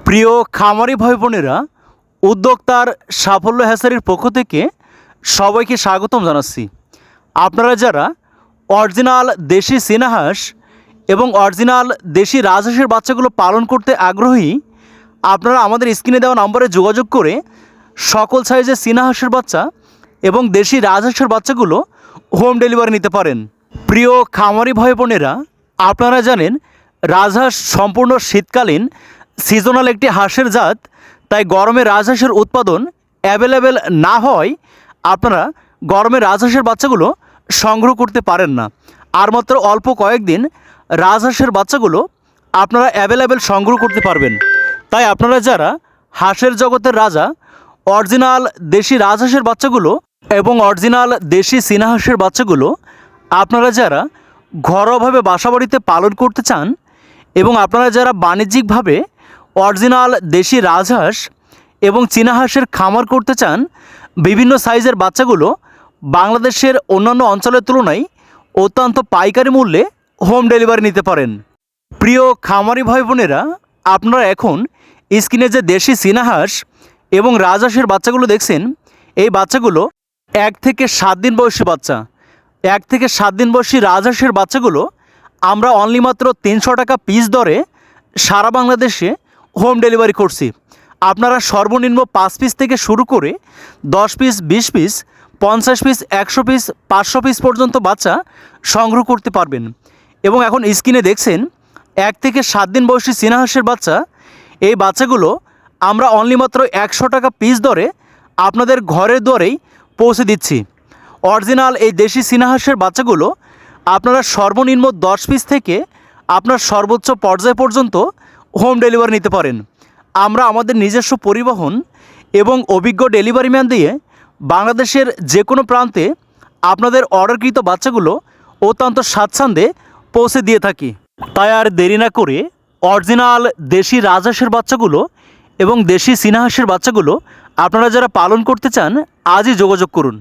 প্রিয় খামারি ভাই বোনেরা, উদ্যোক্তার সাফল্য হ্যাচারির পক্ষ থেকে সবাইকে স্বাগতম জানাচ্ছি। আপনারা যারা অরিজিনাল দেশি চীনা হাঁস এবং অরিজিনাল দেশি রাজহাঁসের বাচ্চাগুলো পালন করতে আগ্রহী, আপনারা আমাদের স্ক্রিনে দেওয়া নম্বরে যোগাযোগ করে সকল সাইজের চীনা হাঁসের বাচ্চা এবং দেশি রাজহাঁসের বাচ্চাগুলো হোম ডেলিভারি নিতে পারেন। প্রিয় খামারি ভাই বোনেরা, আপনারা জানেন রাজহাঁস সম্পূর্ণ শীতকালীন সিজনাল একটি হাঁসের জাত, তাই গরমে রাজহাঁসের উৎপাদন অ্যাভেলেবেল না হয় আপনারা গরমে রাজহাঁসের বাচ্চাগুলো সংগ্রহ করতে পারেন না। আর মাত্র অল্প কয়েকদিন রাজহাঁসের বাচ্চাগুলো আপনারা অ্যাভেলেবেল সংগ্রহ করতে পারবেন। তাই আপনারা যারা হাঁসের জগতের রাজা অরিজিনাল দেশি রাজহাঁসের বাচ্চাগুলো এবং অরিজিনাল দেশি চীনা হাঁসের বাচ্চাগুলো আপনারা যারা ঘরোয়াভাবে বাসাবাড়িতে পালন করতে চান এবং আপনারা যারা বাণিজ্যিকভাবে অরিজিনাল দেশি রাজহাঁস এবং চীনা হাঁসের খামার করতে চান, বিভিন্ন সাইজের বাচ্চাগুলো বাংলাদেশের অন্যান্য অঞ্চলের তুলনায় অত্যন্ত পাইকারি মূল্যে হোম ডেলিভারি নিতে পারেন। প্রিয় খামারি ভাই বোনেরা, আপনারা এখন স্ক্রিনে যে দেশি চীনা হাঁস এবং রাজহাঁসের বাচ্চাগুলো দেখছেন, এই বাচ্চাগুলো 1 থেকে 7 দিন বয়সী বাচ্চা। 1 থেকে 7 দিন বয়সী রাজহাঁসের বাচ্চাগুলো আমরা অনলি মাত্র 300 টাকা পিস দরে সারা বাংলাদেশে হোম ডেলিভারি করছি। আপনারা সর্বনিম্ন 5 পিস থেকে শুরু করে 10 piece, 20 piece, 50 piece, 100 piece, 500 piece পর্যন্ত বাচ্চা সংগ্রহ করতে পারবেন। এবং এখন স্ক্রিনে দেখছেন 1 থেকে 7 দিন বয়সী চীনা হাঁসের বাচ্চা। এই বাচ্চাগুলো আমরা অনলি মাত্র 100 টাকা পিস দরে আপনাদের ঘরের দুয়ারেই পৌঁছে দিচ্ছি। অরিজিনাল এই দেশি চীনা হাঁসের বাচ্চাগুলো আপনারা সর্বনিম্ন 10 পিস থেকে আপনার সর্বোচ্চ পর্যায় পর্যন্ত হোম ডেলিভারি নিতে পারেন। আমরা আমাদের নিজস্ব পরিবহন এবং অভিজ্ঞ ডেলিভারি ম্যান দিয়ে বাংলাদেশের যে কোনো প্রান্তে আপনাদের অর্ডারকৃত বাচ্চাগুলো অত্যন্ত স্বাচ্ছন্দ্যে পৌঁছে দিয়ে থাকি। তাই আর দেরি না করে অরিজিনাল দেশি রাজহাঁসের বাচ্চাগুলো এবং দেশি চীনা হাঁসের বাচ্চাগুলো আপনারা যারা পালন করতে চান, আজই যোগাযোগ করুন।